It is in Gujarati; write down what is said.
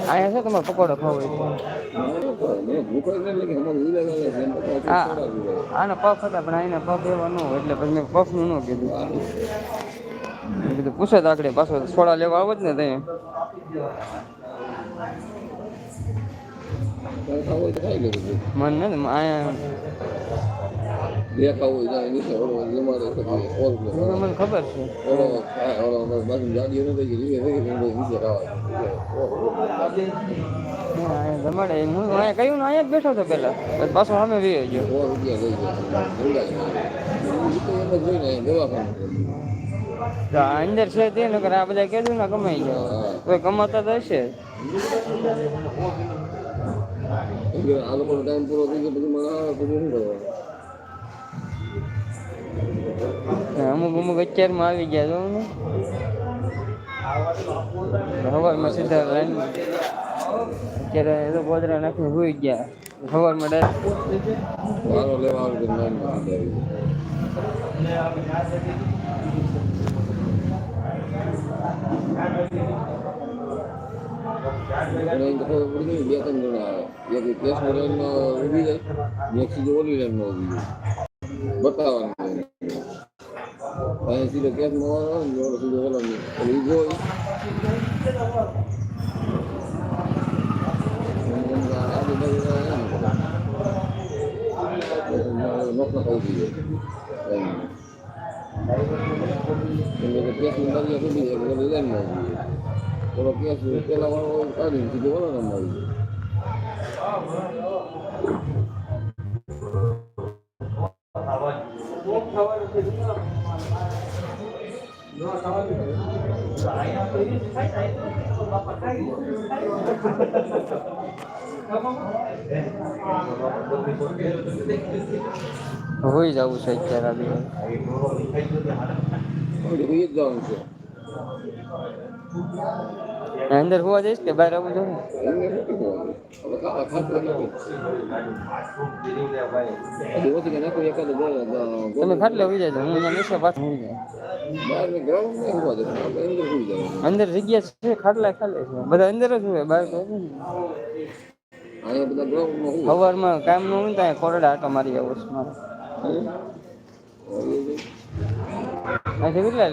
અહીંયા છે તમારે પકોડો ખાવો હોય હા આના પફ હતા પણ આના પફ એવા ન હોય એટલે પછી મેં પફ નું ન કીધું કીધું પૂછે તો આકડે પાછો સોડા લેવા આવો જ ને તઈ મને ને અહીંયા મને ખબર છે જમાડે હું અહીંયા કહ્યું ને અહીંયા જ બેઠો હતો પેલા પાછો સામે વી ગયો અંદર છે તે નકર આ બધા કીધું ને કમાઈ ગયો કોઈ કમાતા તો હશે આ લોકો ટાઈમ પૂરો થઈ ગયો પછી મને શું કરવા અમુક અત્યારમાં આવી ગયા જો ને સવારમાં સીધા લાઈન અત્યારે એ તો ગોદરા નાખીને હોઈ ગયા સવારમાં ડાયરેક્ટ લેવા બે ત્રણ જણા એક કેસ ઉભી જાય એક સીધું ઓલી લાઈન માં ઉભી જાય બતાવવાનું સીધો કેસ માં સીધો ઓલો જોઈ નોકનો થવું જોઈએ કેસ ની ઉભી જાય લાઈનમાં ઉભી જાય થોડો કેસ પેલા વાળો કાઢીને સીધો ઓલો નામ આવી હોય જવું છે અત્યારે જવાનું છે અંદર હોવા જઈશ કે બહાર આવવું જોઈએ તમે ખાટલે હોઈ જાય હું અહીંયા પાછું અંદર જગ્યા છે ખાટલા ખાલે છે બધા અંદર જ હોય બહાર સવારમાં કામ ન હોય ત્યાં કોરડા આટો મારી આવો છું કેટલા